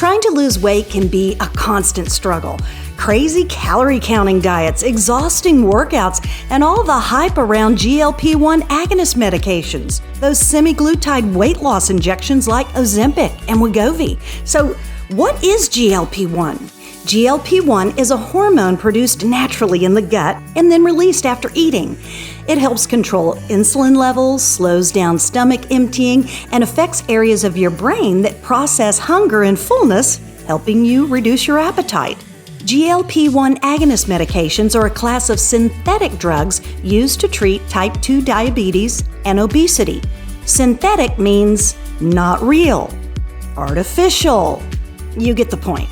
Trying to lose weight can be a constant struggle. Crazy calorie counting diets, exhausting workouts, and all the hype around GLP-1 agonist medications. Those semaglutide weight loss injections like Ozempic and Wegovy. So, what is GLP-1? GLP-1 is a hormone produced naturally in the gut and then released after eating. It helps control insulin levels, slows down stomach emptying, and affects areas of your brain that process hunger and fullness, helping you reduce your appetite. GLP-1 agonist medications are a class of synthetic drugs used to treat type 2 diabetes and obesity. Synthetic means not real, artificial. You get the point.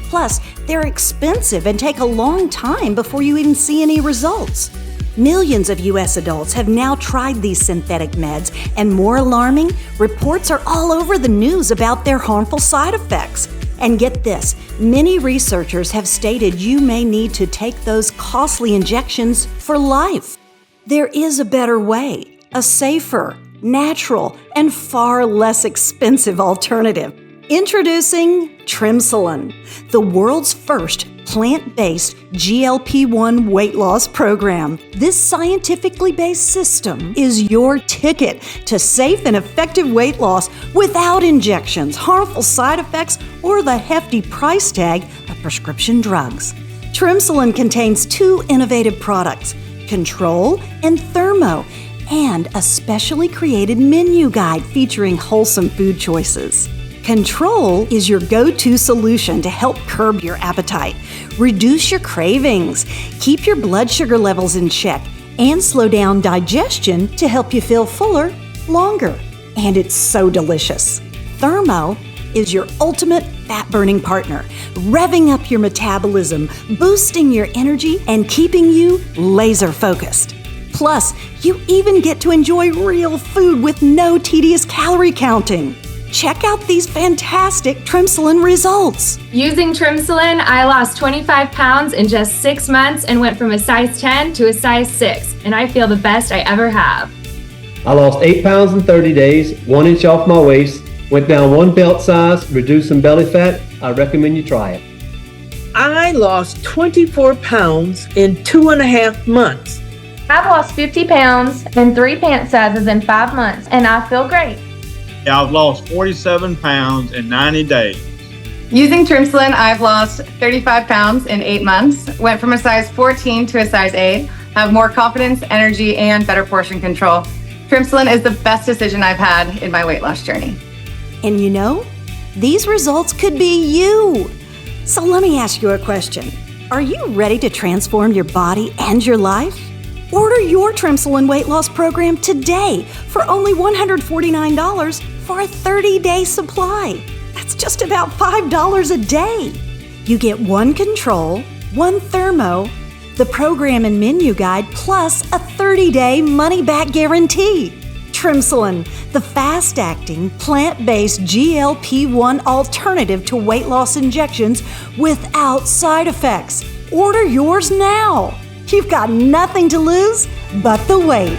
Plus, they're expensive and take a long time before you even see any results. Millions of U.S. adults have now tried these synthetic meds, and more alarming, reports are all over the news about their harmful side effects. And get this, many researchers have stated you may need to take those costly injections for life. There is a better way, a safer, natural, and far less expensive alternative. Introducing Trimsulin, the world's first plant-based GLP-1 weight loss program. This scientifically based system is your ticket to safe and effective weight loss without injections, harmful side effects, or the hefty price tag of prescription drugs. Trimsulin contains 2 innovative products, Control and Thermo, and a specially created menu guide featuring wholesome food choices. Control is your go-to solution to help curb your appetite, reduce your cravings, keep your blood sugar levels in check, and slow down digestion to help you feel fuller longer. And it's so delicious. Thermo is your ultimate fat-burning partner, revving up your metabolism, boosting your energy, and keeping you laser-focused. Plus, you even get to enjoy real food with no tedious calorie counting. Check out these fantastic Trimsulin results. Using Trimsulin, I lost 25 pounds in just 6 months and went from a size 10 to a size 6, and I feel the best I ever have. I lost 8 pounds in 30 days, 1 inch off my waist, went down 1 belt size, reduced some belly fat. I recommend you try it. I lost 24 pounds in 2.5 months. I've lost 50 pounds and 3 pant sizes in 5 months, and I feel great. I've lost 47 pounds in 90 days. Using Trimsulin, I've lost 35 pounds in 8 months, went from a size 14 to a size 8, have more confidence, energy, and better portion control. Trimsulin is the best decision I've had in my weight loss journey. And you know, these results could be you. So let me ask you a question. Are you ready to transform your body and your life? Order your Trimsulin weight loss program today for only $149 for a 30-day supply. That's just about $5 a day. You get 1 Control, 1 Thermo, the program and menu guide, plus a 30-day money-back guarantee. Trimsulin, the fast-acting, plant-based GLP-1 alternative to weight loss injections without side effects. Order yours now. You've got nothing to lose but the weight.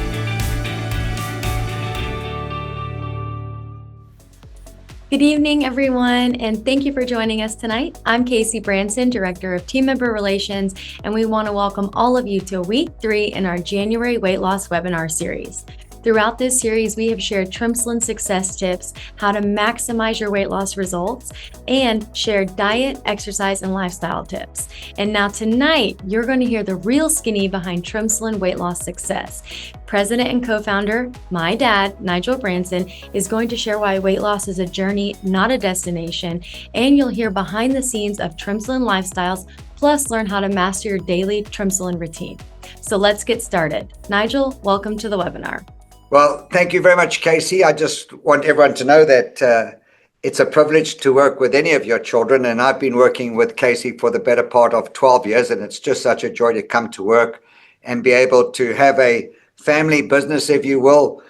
Good evening, everyone, and thank you for joining us tonight. I'm Casey Branson, Director of Team Member Relations, and we want to welcome all of you to week 3 in our January weight loss webinar series. Throughout this series, we have shared Trimsulin success tips, how to maximize your weight loss results, and shared diet, exercise, and lifestyle tips. And now tonight, you're going to hear the real skinny behind Trimsulin weight loss success. President and co-founder, my dad, Nigel Branson, is going to share why weight loss is a journey, not a destination, and you'll hear behind the scenes of Trimsulin lifestyles, plus learn how to master your daily Trimsulin routine. So let's get started. Nigel, welcome to the webinar. Well, thank you very much, Casey. I just want everyone to know that it's a privilege to work with any of your children, and I've been working with Casey for the better part of 12 years, and it's just such a joy to come to work and be able to have a family business, if you will,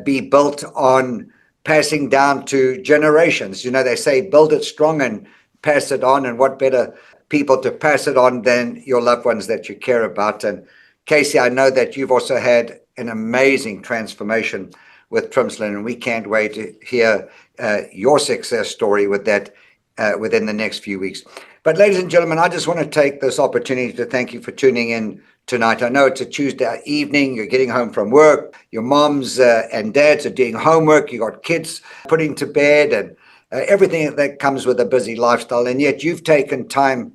be built on passing down to generations. You know, they say build it strong and pass it on, and what better people to pass it on than your loved ones that you care about. And Casey, I know that you've also had an amazing transformation with Trimsulin, and we can't wait to hear your success story with that within the next few weeks. But ladies and gentlemen, I just want to take this opportunity to thank you for tuning in tonight. I know it's a Tuesday evening, you're getting home from work, your moms and dads are doing homework, you got kids putting to bed, and everything that comes with a busy lifestyle, and yet you've taken time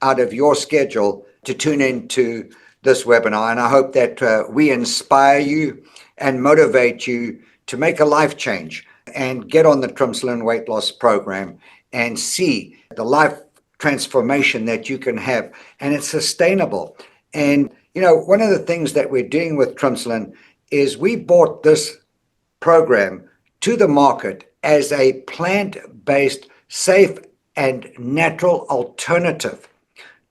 out of your schedule to tune into this webinar. And I hope that we inspire you and motivate you to make a life change and get on the Trimsulin weight loss program and see the life transformation that you can have, and it's sustainable. And one of the things that we're doing with Trimsulin is we brought this program to the market as a plant-based, safe and natural alternative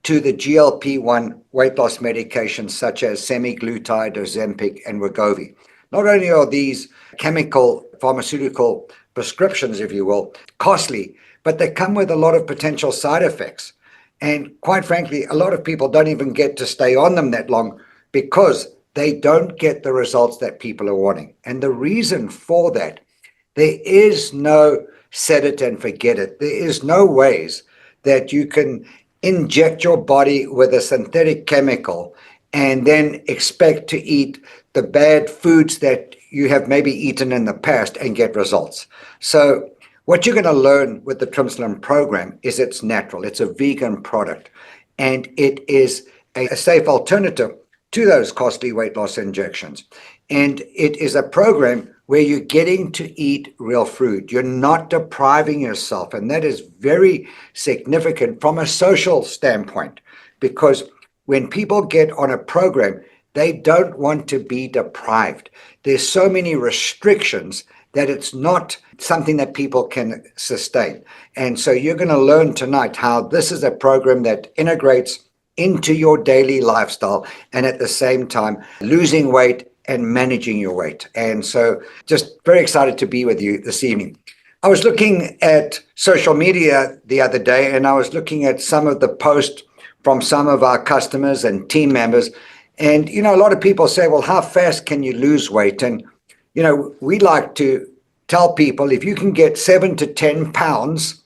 to the GLP-1 weight loss medications such as semaglutide, Ozempic, and Wegovy. Not only are these chemical pharmaceutical prescriptions, if you will, costly, but they come with a lot of potential side effects. And quite frankly, a lot of people don't even get to stay on them that long because they don't get the results that people are wanting. And the reason for that, there is no set it and forget it. There is no ways that you can inject your body with a synthetic chemical and then expect to eat the bad foods that you have maybe eaten in the past and get results. So what you're going to learn with the Trimsulin program is it's natural. It's a vegan product, and it is a safe alternative to those costly weight loss injections. And it is a program where you're getting to eat real food. You're not depriving yourself. And that is very significant from a social standpoint, because when people get on a program, they don't want to be deprived. There's so many restrictions that it's not something that people can sustain. And so you're going to learn tonight how this is a program that integrates into your daily lifestyle and at the same time losing weight and managing your weight. And so just very excited to be with you this evening. I was looking at social media the other day, and I was looking at some of the posts from some of our customers and team members. And, a lot of people say, well, how fast can you lose weight? And, we like to tell people if you can get 7 to 10 pounds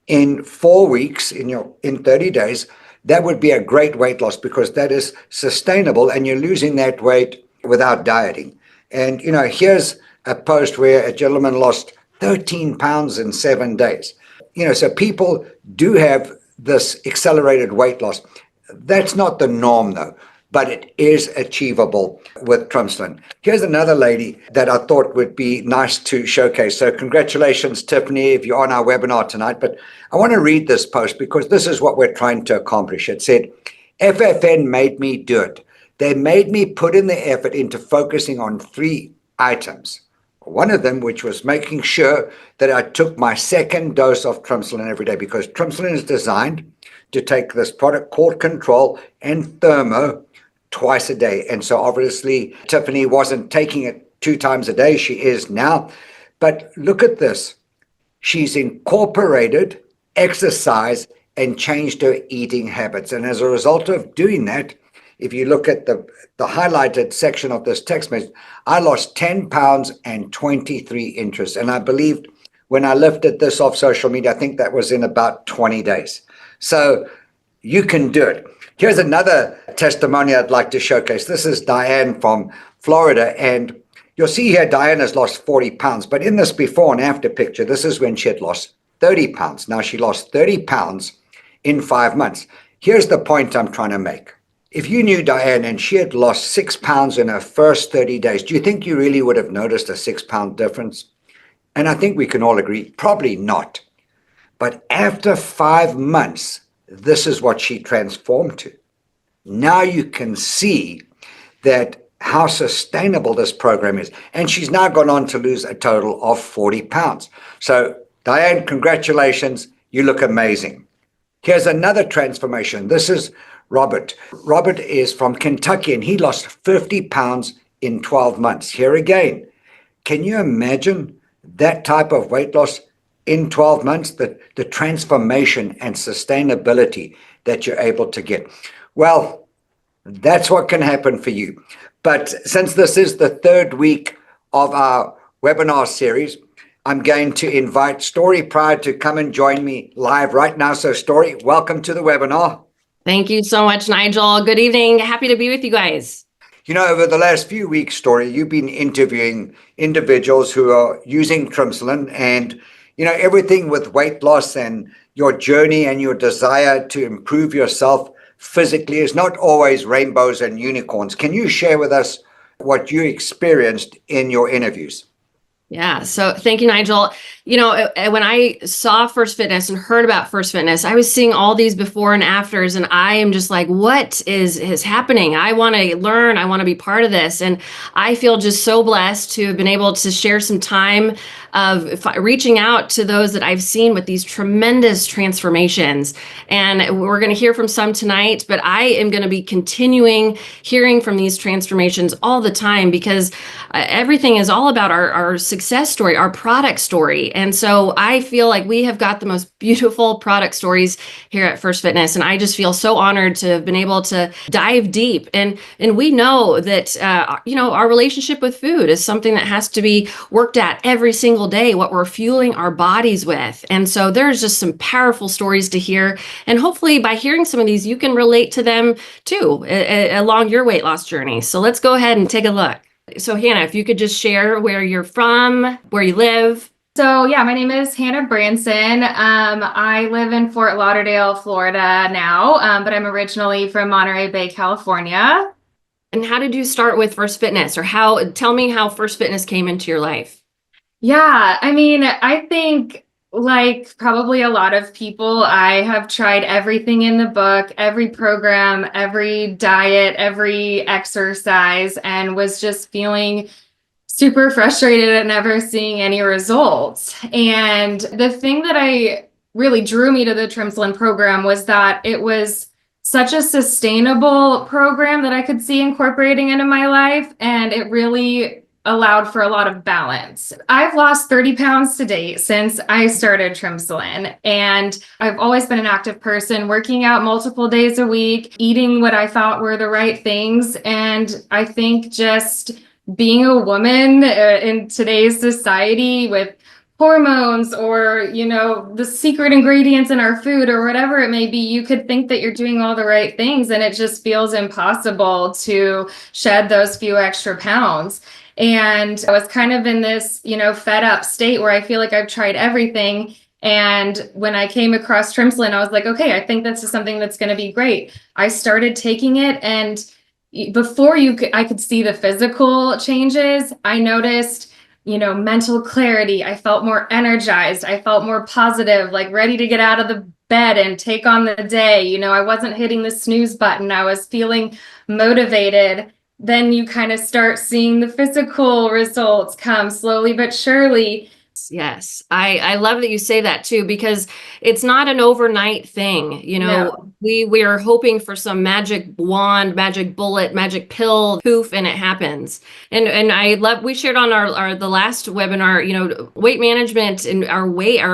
in 4 weeks, in 30 days, that would be a great weight loss, because that is sustainable and you're losing that weight without dieting. And, here's a post where a gentleman lost 13 pounds in 7 days. So people do have this accelerated weight loss. That's not the norm, though, but it is achievable with Trimsulin. Here's another lady that I thought would be nice to showcase. So congratulations, Tiffany, if you're on our webinar tonight. But I want to read this post because this is what we're trying to accomplish. It said, FFN made me do it. They made me put in the effort into focusing on 3 items. One of them, which was making sure that I took my second dose of Trimsulin every day, because Trimsulin is designed to take this product called Control and Thermo twice a day. And so obviously Tiffany wasn't taking it 2 times a day. She is now. But look at this. She's incorporated exercise and changed her eating habits. And as a result of doing that, if you look at the highlighted section of this text message, I lost 10 pounds and 23 inches. And I believed when I lifted this off social media, I think that was in about 20 days. So you can do it. Here's another testimony I'd like to showcase. This is Diane from Florida. And you'll see here Diane has lost 40 pounds. But in this before and after picture, this is when she had lost 30 pounds. Now she lost 30 pounds in 5 months. Here's the point I'm trying to make. If you knew Diane and she had lost 6 pounds in her first 30 days, do you think you really would have noticed a 6-pound difference? And I think we can all agree, probably not. But after 5 months, this is what she transformed to. Now you can see that how sustainable this program is. And she's now gone on to lose a total of 40 pounds. So Diane, congratulations. You look amazing. Here's another transformation. This is Robert. Robert is from Kentucky, and he lost 50 pounds in 12 months. Here again, can you imagine that type of weight loss in 12 months, the transformation and sustainability that you're able to get? Well, that's what can happen for you. But since this is the 3rd week of our webinar series, I'm going to invite Story Pride to come and join me live right now. So Story, welcome to the webinar. Thank you so much, Nigel. Good evening. Happy to be with you guys. You know, over the last few weeks, Story, you've been interviewing individuals who are using Trimsulin and, you know, everything with weight loss and your journey and your desire to improve yourself physically is not always rainbows and unicorns. Can you share with us what you experienced in your interviews? Yeah. So thank you, Nigel. You know, when I saw First Fitness and heard about First Fitness, I was seeing all these before and afters, and I am just like, what is happening? I want to learn. I want to be part of this. And I feel just so blessed to have been able to share some time of reaching out to those that I've seen with these tremendous transformations. And we're going to hear from some tonight, but I am going to be continuing hearing from these transformations all the time, because everything is all about our success story, our product story. And so I feel like we have got the most beautiful product stories here at First Fitness. And I just feel so honored to have been able to dive deep. And we know that, you know, our relationship with food is something that has to be worked at every single day, what we're fueling our bodies with. And so there's just some powerful stories to hear. And hopefully by hearing some of these, you can relate to them too, along your weight loss journey. So let's go ahead and take a look. So Hannah, if you could just share where you're from, where you live. So yeah, my name is Hannah Branson. I live in Fort Lauderdale, Florida now, but I'm originally from Monterey Bay, California. And how did you start with First Fitness, or tell me how First Fitness came into your life? Yeah, I mean, I think like probably a lot of people, I have tried everything in the book, every program, every diet, every exercise, and was just feeling super frustrated at never seeing any results. And the thing that really drew me to the Trimsulin program was that it was such a sustainable program that I could see incorporating into my life, and it really allowed for a lot of balance. I've lost 30 pounds to date since I started Trimsulin, and I've always been an active person, working out multiple days a week, eating what I thought were the right things. And I think just being a woman in today's society with hormones, or, you know, the secret ingredients in our food or whatever it may be, you could think that you're doing all the right things, and it just feels impossible to shed those few extra pounds. And I was kind of in this, you know, fed up state where I feel like I've tried everything. And when I came across Trimsulin, I was like, okay, I think this is something that's going to be great. I started taking it, and before I could see the physical changes, I noticed, you know, mental clarity. I felt more energized. I felt more positive, like ready to get out of the bed and take on the day. You know, I wasn't hitting the snooze button. I was feeling motivated. Then you kind of start seeing the physical results come slowly but surely. Yes. I love that you say that too, because it's not an overnight thing. You know, No. we are hoping for some magic wand, magic bullet, magic pill, poof, and it happens. And I love, we shared on the last webinar, you know, weight management and our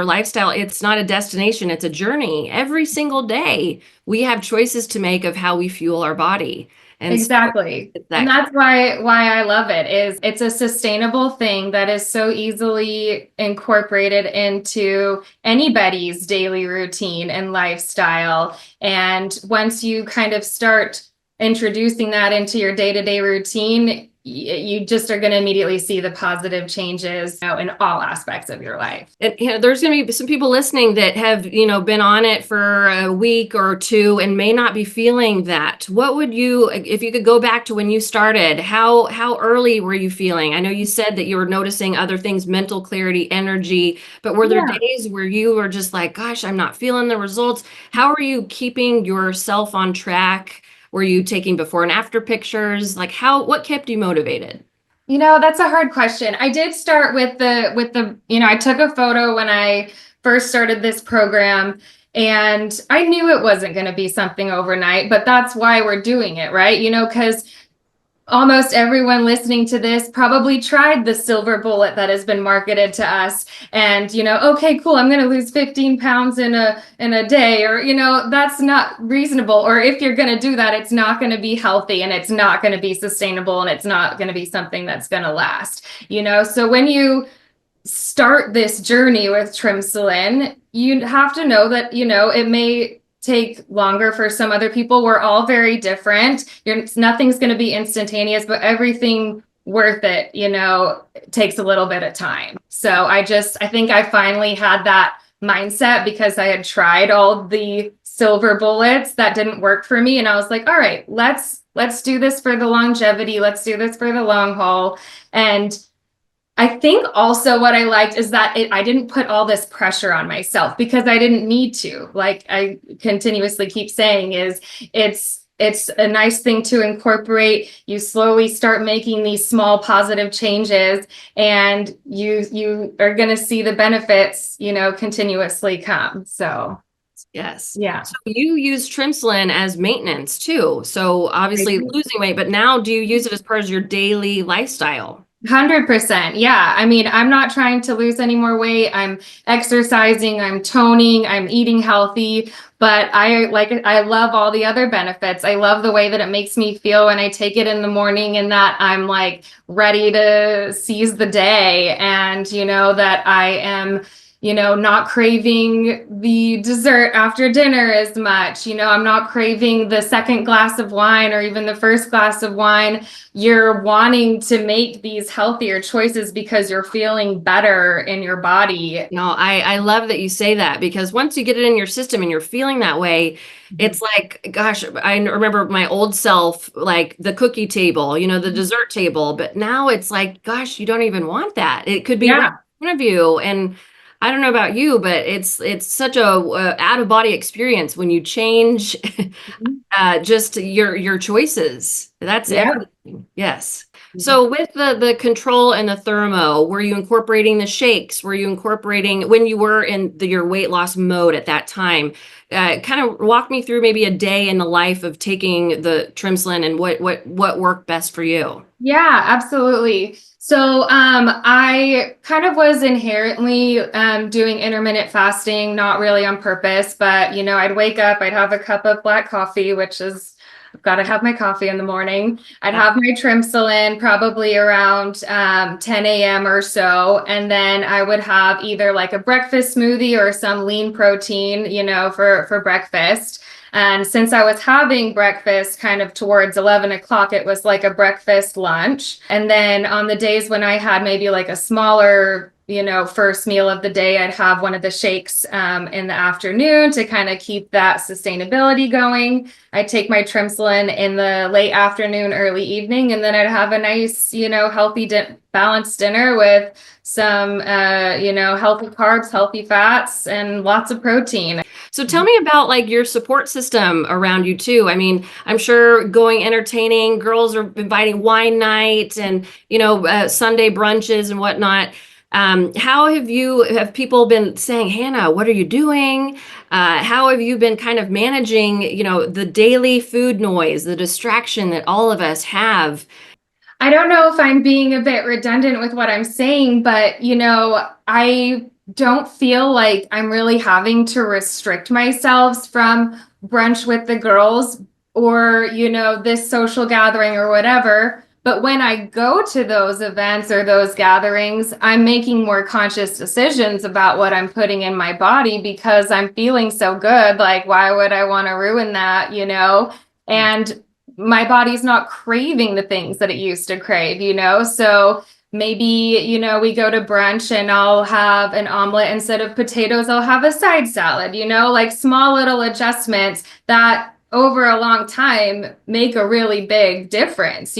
lifestyle, it's not a destination, it's a journey. Every single day we have choices to make of how we fuel our body. And exactly. And that's why I love it. Is it's a sustainable thing that is so easily incorporated into anybody's daily routine and lifestyle. And once you kind of start introducing that into your day-to-day routine, you just are going to immediately see the positive changes, you know, in all aspects of your life. And you know, there's going to be some people listening that have, you know, been on it for a week or two and may not be feeling that. What would you, if you could go back to when you started, how early were you feeling? I know you said that you were noticing other things, mental clarity, energy, but were there days where you were just like, gosh, I'm not feeling the results? How are you keeping yourself on track? Were you taking before and after pictures? Like what kept you motivated? You know, that's a hard question. I did start with the, you know, I took a photo when I first started this program, and I knew it wasn't going to be something overnight, but that's why we're doing it, right? You know, because almost everyone listening to this probably tried the silver bullet that has been marketed to us, and, you know, okay, cool, I'm going to lose 15 pounds in a day, or, you know, that's not reasonable. Or if you're going to do that, it's not going to be healthy, and it's not going to be sustainable, and it's not going to be something that's going to last, you know? So when you start this journey with Trimsulin, you have to know that, it may take longer for some other people. We're all very different. Nothing's going to be instantaneous, but everything worth it, takes a little bit of time. So I think I finally had that mindset because I had tried all the silver bullets that didn't work for me. And I was like, all right, let's do this for the longevity. Let's do this for the long haul. And I think also what I liked is that I didn't put all this pressure on myself because I didn't need to. Like I continuously keep saying is it's a nice thing to incorporate. You slowly start making these small positive changes and you are going to see the benefits, continuously come. So yes. Yeah. So you use Trimsulin as maintenance too. So obviously losing weight, but now do you use it as part of your daily lifestyle? 100%. Yeah. I mean, I'm not trying to lose any more weight. I'm exercising, I'm toning, I'm eating healthy, but I love all the other benefits. I love the way that it makes me feel when I take it in the morning and that I'm like ready to seize the day and, that I am not craving the dessert after dinner as much. I'm not craving the second glass of wine or even the first glass of wine. You're wanting to make these healthier choices because you're feeling better in your body. No, I love that you say that because once you get it in your system and you're feeling that way, it's like, gosh, I remember my old self, like the cookie table, the dessert table, but now it's like, gosh, you don't even want that. It could be right in front of you. And I don't know about you, but it's such a out of body experience when you change just your choices. That's everything. Yes. So with the control and the thermo, were you incorporating the shakes? Were you incorporating when you were in your weight loss mode at that time? Kind of walk me through maybe a day in the life of taking the Trimsulin and what worked best for you. Yeah, absolutely. So I kind of was inherently doing intermittent fasting, not really on purpose, but I'd wake up, I'd have a cup of black coffee, which is I've got to have my coffee in the morning. I'd have my Trimsulin probably around 10 a.m. or so. And then I would have either like a breakfast smoothie or some lean protein, for breakfast. And since I was having breakfast kind of towards 11 o'clock, it was like a breakfast lunch. And then on the days when I had maybe like a smaller, first meal of the day, I'd have one of the shakes in the afternoon to kind of keep that sustainability going. I'd take my Trimsulin in the late afternoon, early evening, and then I'd have a nice, healthy, balanced dinner with some, healthy carbs, healthy fats, and lots of protein. So tell me about like your support system around you too. I mean, I'm sure going entertaining, girls are inviting wine night and, Sunday brunches and whatnot. How have people been saying, Hannah, what are you doing? How have you been kind of managing, the daily food noise, the distraction that all of us have? I don't know if I'm being a bit redundant with what I'm saying, but, I don't feel like I'm really having to restrict myself from brunch with the girls or, this social gathering or whatever. But when I go to those events or those gatherings, I'm making more conscious decisions about what I'm putting in my body because I'm feeling so good. Like, why would I want to ruin that, And my body's not craving the things that it used to crave, So maybe, we go to brunch and I'll have an omelet instead of potatoes. I'll have a side salad, like small little adjustments that over a long time make a really big difference,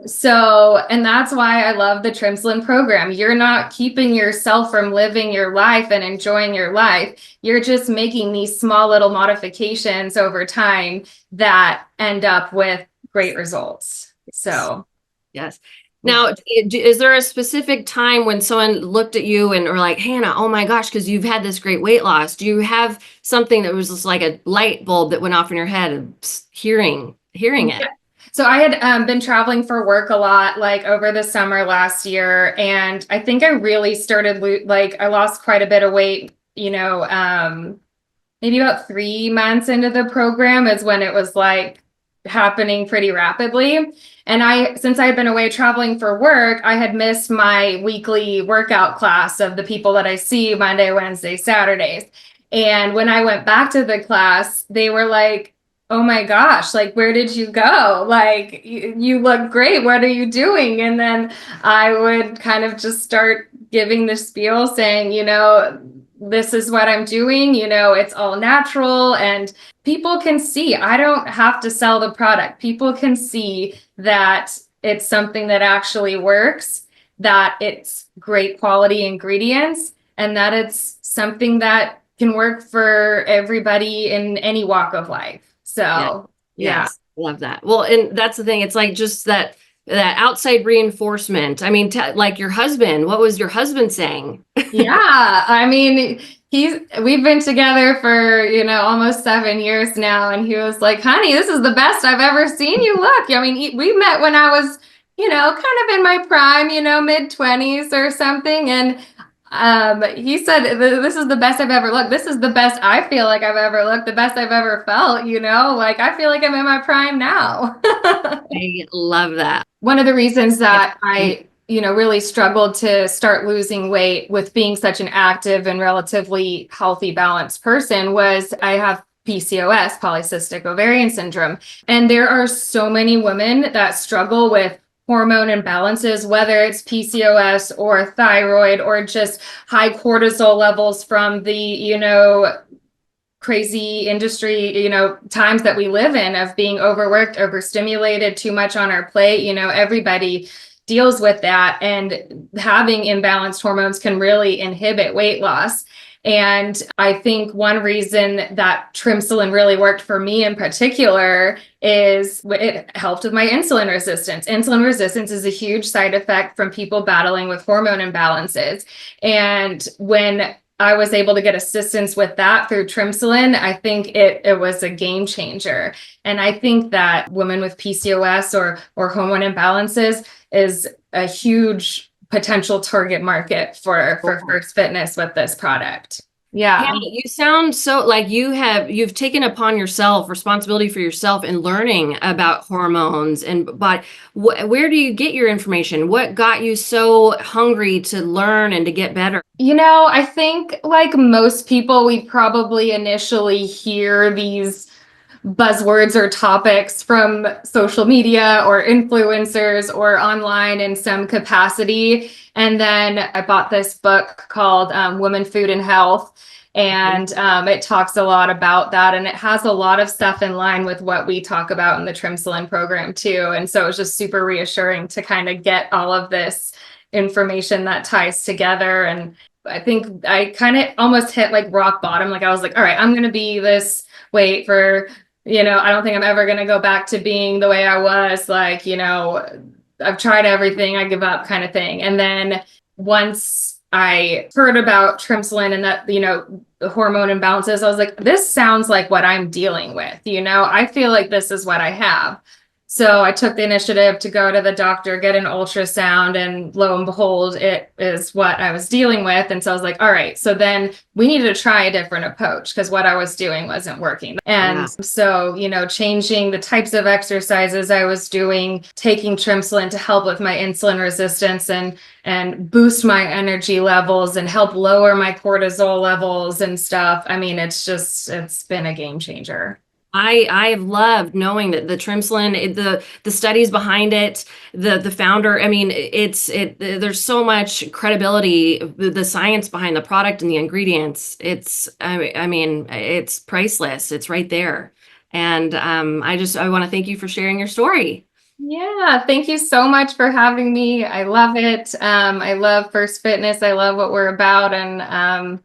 So, and that's why I love the Trimsulin program. You're not keeping yourself from living your life and enjoying your life. You're just making these small little modifications over time that end up with great results. So, yes. Now, is there a specific time when someone looked at you and were like, Hannah, oh my gosh, because you've had this great weight loss. Do you have something that was just like a light bulb that went off in your head and hearing it? So I had been traveling for work a lot, like over the summer last year. And I think I really started, I lost quite a bit of weight, maybe about 3 months into the program is when it was like happening pretty rapidly. And since I had been away traveling for work, I had missed my weekly workout class of the people that I see Monday, Wednesday, Saturdays. And when I went back to the class, they were like, oh my gosh, like, where did you go? Like, you look great. What are you doing? And then I would kind of just start giving the spiel saying, this is what I'm doing, it's all natural, and people can see. I don't have to sell the product. People can see that it's something that actually works, that it's great quality ingredients, and that it's something that can work for everybody in any walk of life. So, yeah. Yes, love that. Well, and that's the thing. It's like just that outside reinforcement. I mean, like your husband, what was your husband saying? Yeah, I mean, we've been together for, almost 7 years now. And he was like, honey, this is the best I've ever seen you look. I mean, we met when I was, kind of in my prime, mid-20s or something. And he said, this is the best I've ever looked. This is the best I feel like I've ever looked, the best I've ever felt, like I feel like I'm in my prime now. I love that. One of the reasons that I really struggled to start losing weight with being such an active and relatively healthy, balanced person was I have PCOS, polycystic ovarian syndrome. And there are so many women that struggle with hormone imbalances, whether it's PCOS or thyroid or just high cortisol levels from the, crazy industry, times that we live in of being overworked, overstimulated, too much on our plate. Everybody deals with that, and having imbalanced hormones can really inhibit weight loss. And I think one reason that Trimsulin really worked for me in particular is it helped with my insulin resistance. Insulin resistance is a huge side effect from people battling with hormone imbalances. And when I was able to get assistance with that through Trimsulin, I think it was a game changer. And I think that women with PCOS or hormone imbalances is a huge potential target market for First Fitness with this product. Yeah. Hey, you sound so like you've taken upon yourself responsibility for yourself in learning about hormones but where do you get your information? What got you so hungry to learn and to get better? I think like most people, we probably initially hear these buzzwords or topics from social media or influencers or online in some capacity. And then I bought this book called Women, Food, and Health. And it talks a lot about that. And it has a lot of stuff in line with what we talk about in the Trimsulin program too. And so it was just super reassuring to kind of get all of this information that ties together. And I think I kind of almost hit like rock bottom. Like I was like, all right, I'm going to be this weight for, I don't think I'm ever going to go back to being the way I was. Like, I've tried everything, I give up kind of thing. And then once I heard about Trimsulin and that, the hormone imbalances, I was like, this sounds like what I'm dealing with. I feel like this is what I have. So I took the initiative to go to the doctor, get an ultrasound, and lo and behold, it is what I was dealing with. And so I was like, all right, so then we need to try a different approach because what I was doing wasn't working. And so, changing the types of exercises I was doing, taking Trimsulin to help with my insulin resistance and boost my energy levels and help lower my cortisol levels and stuff. I mean, it's been a game changer. I have loved knowing that the Trimsulin, the studies behind it, the founder. I mean, there's so much credibility, the science behind the product and the ingredients. I mean, it's priceless. It's right there. And I want to thank you for sharing your story. Yeah, thank you so much for having me. I love it. I love First Fitness. I love what we're about, and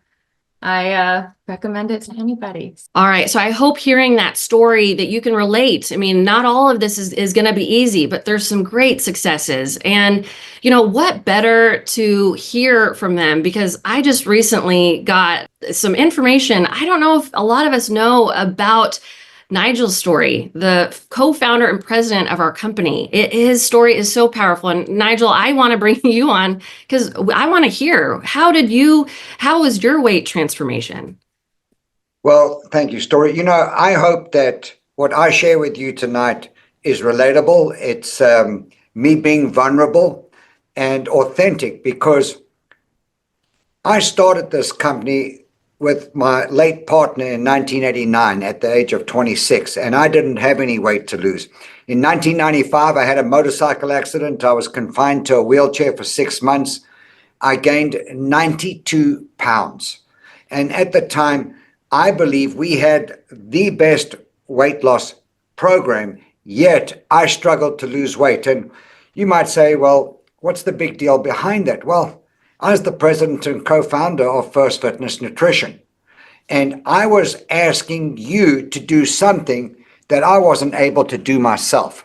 I recommend it to anybody. All right. So I hope hearing that story that you can relate. I mean, not all of this is going to be easy, but there's some great successes. And, what better to hear from them? Because I just recently got some information. I don't know if a lot of us know about Nigel's story, the co-founder and president of our company. His story is so powerful. And Nigel, I want to bring you on because I want to hear, how was your weight transformation? Well, thank you, Story. I hope that what I share with you tonight is relatable. It's me being vulnerable and authentic, because I started this company with my late partner in 1989 at the age of 26, and I didn't have any weight to lose. In 1995, I had a motorcycle accident. I was confined to a wheelchair for 6 months. I gained 92 pounds. And at the time, I believe we had the best weight loss program, yet I struggled to lose weight. And you might say, well, what's the big deal behind that? Well, I was the president and co-founder of First Fitness Nutrition, and I was asking you to do something that I wasn't able to do myself.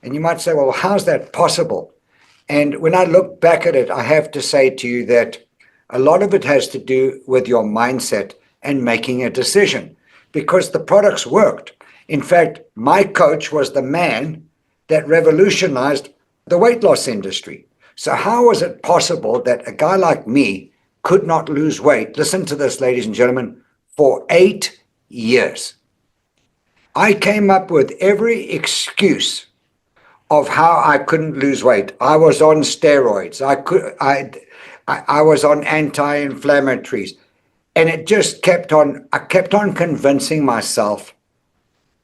And you might say, well, how's that possible? And when I look back at it, I have to say to you that a lot of it has to do with your mindset and making a decision, because the products worked. In fact, my coach was the man that revolutionized the weight loss industry. So how was it possible that a guy like me could not lose weight? Listen to this, ladies and gentlemen, for 8 years. I came up with every excuse of how I couldn't lose weight. I was on steroids. I was on anti-inflammatories. And it just I kept on convincing myself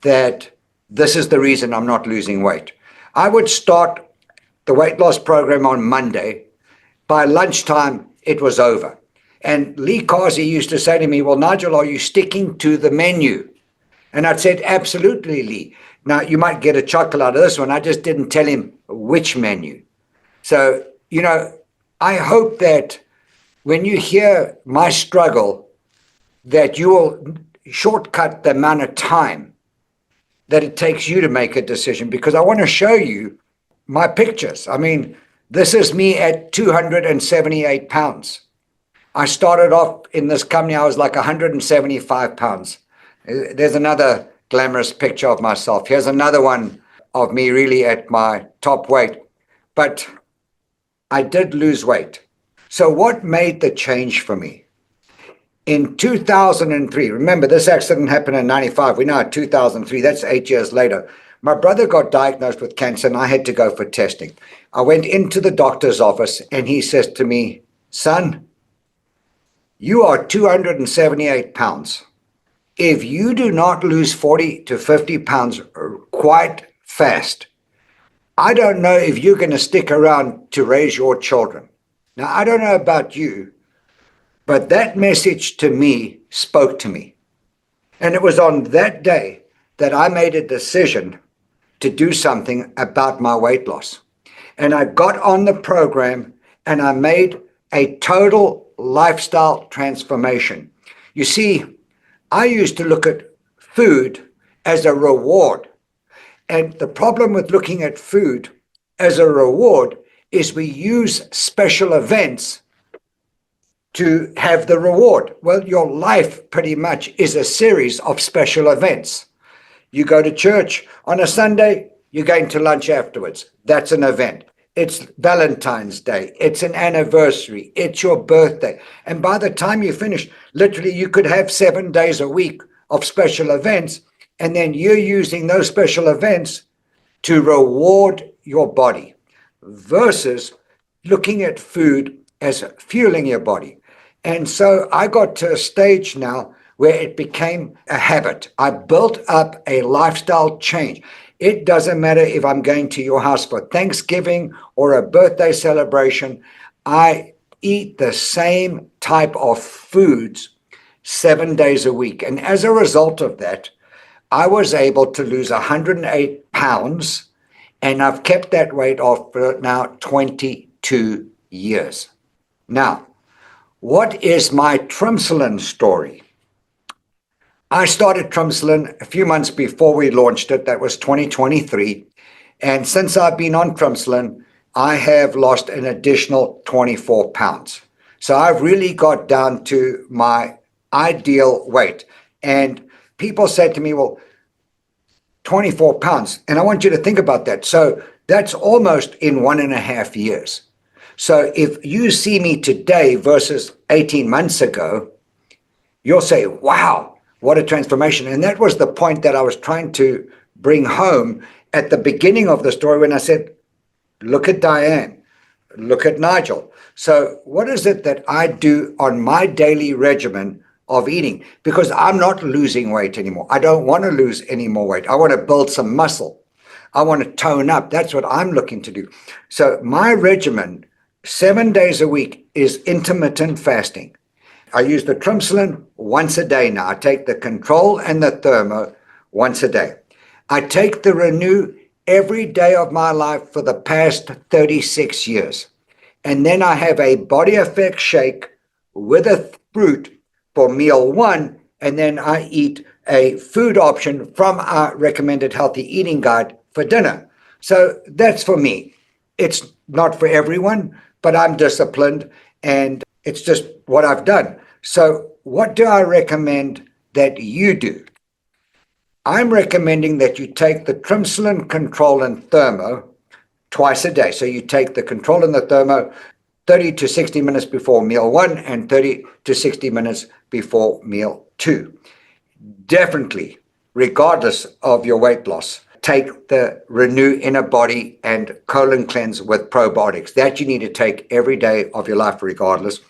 that this is the reason I'm not losing weight. I would start the weight loss program on Monday. By lunchtime, it was over. And Lee Carsey used to say to me, well, Nigel, are you sticking to the menu? And I'd said, absolutely, Lee. Now, you might get a chuckle out of this one. I just didn't tell him which menu. So, I hope that when you hear my struggle, that you will shortcut the amount of time that it takes you to make a decision, because I want to show you my pictures. I mean, this is me at 278 pounds. I started off in this company, I was like 175 pounds. There's another glamorous picture of myself. Here's another one of me really at my top weight. But I did lose weight. So what made the change for me? In 2003, remember this accident happened in 95. We're now at 2003, that's 8 years later. My brother got diagnosed with cancer and I had to go for testing. I went into the doctor's office and he says to me, son, you are 278 pounds. If you do not lose 40 to 50 pounds quite fast, I don't know if you're going to stick around to raise your children. Now, I don't know about you, but that message to me spoke to me. And it was on that day that I made a decision to do something about my weight loss. And I got on the program and I made a total lifestyle transformation. You see, I used to look at food as a reward. And the problem with looking at food as a reward is we use special events to have the reward. Well, your life pretty much is a series of special events. You go to church on a Sunday, you're going to lunch afterwards. That's an event. It's Valentine's Day. It's an anniversary. It's your birthday. And by the time you finish, literally you could have 7 days a week of special events. And then you're using those special events to reward your body versus looking at food as fueling your body. And so I got to a stage now where it became a habit. I built up a lifestyle change. It doesn't matter if I'm going to your house for Thanksgiving or a birthday celebration. I eat the same type of foods 7 days a week. And as a result of that, I was able to lose 108 pounds, and I've kept that weight off for now 22 years. Now, what is my Trimsulin story? I started Trimsulin a few months before we launched it. That was 2023. And since I've been on Trimsulin, I have lost an additional 24 pounds. So I've really got down to my ideal weight. And people said to me, well, 24 pounds. And I want you to think about that. So that's almost in 1.5 years. So if you see me today versus 18 months ago, you'll say, wow, what a transformation. And that was the point that I was trying to bring home, at the beginning of the story when I said, look at Diane, look at Nigel. So what is it that I do on my daily regimen of eating? Because I'm not losing weight anymore. I don't want to lose any more weight. I want to build some muscle. I want to tone up. That's what I'm looking to do. So my regimen, 7 days a week, is intermittent fasting. I use the Trimsulin once a day now. I take the Control and the Thermo once a day. I take the Renew every day of my life for the past 36 years. And then I have a Body Effect shake with a fruit for meal one. And then I eat a food option from our recommended healthy eating guide for dinner. So that's for me. It's not for everyone, but I'm disciplined and it's just what I've done. So what do I recommend that you do? I'm recommending that you take the Trimsulin Control and Thermo twice a day. So you take the Control and the Thermo 30 to 60 minutes before meal one and 30 to 60 minutes before meal two. Definitely, regardless of your weight loss, take the Renew Inner Body and Colon Cleanse with probiotics. That you need to take every day of your life regardless.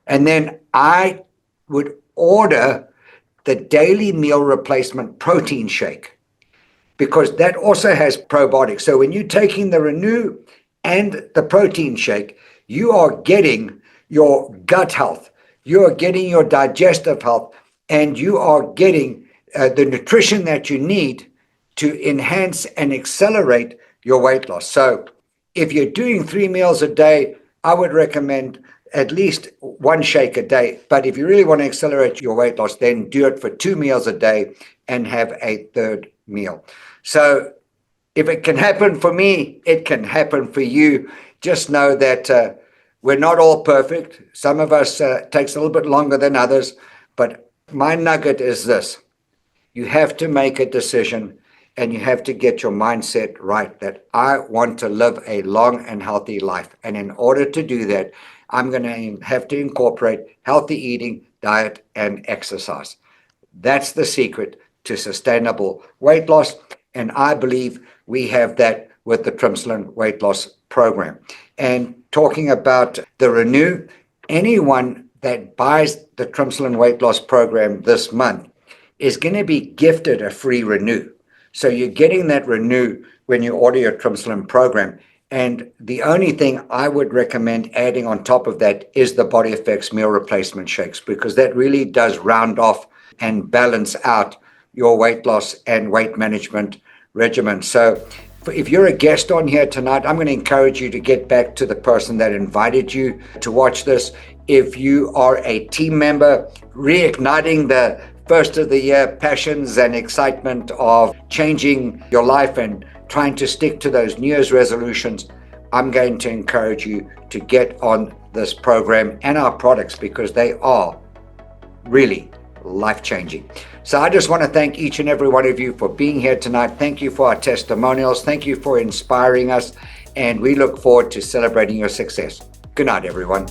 And then I would order the daily meal replacement protein shake because that also has probiotics. So when you're taking the Renew and the protein shake, you are getting your gut health, you are getting your digestive health, and you are getting the nutrition that you need to enhance and accelerate your weight loss. So if you're doing 3 meals a day, I would recommend at least one shake a day. But if you really want to accelerate your weight loss, then do it for 2 meals a day and have a third meal. So if it can happen for me, it can happen for you. Just know that we're not all perfect. Some of us takes a little bit longer than others. But my nugget is this. You have to make a decision and you have to get your mindset right that I want to live a long and healthy life. And in order to do that, I'm going to have to incorporate healthy eating, diet, and exercise. That's the secret to sustainable weight loss. And I believe we have that with the Trimsulin weight loss program. And talking about the Renew, anyone that buys the Trimsulin weight loss program this month is going to be gifted a free Renew. So you're getting that Renew when you order your Trimsulin program. And the only thing I would recommend adding on top of that is the Body Effects meal replacement shakes, because that really does round off and balance out your weight loss and weight management regimen. So if you're a guest on here tonight, I'm going to encourage you to get back to the person that invited you to watch this. If you are a team member, reigniting the first of the year passions and excitement of changing your life and trying to stick to those New Year's resolutions, I'm going to encourage you to get on this program and our products because they are really life-changing. So I just want to thank each and every one of you for being here tonight. Thank you for our testimonials. Thank you for inspiring us. And we look forward to celebrating your success. Good night, everyone.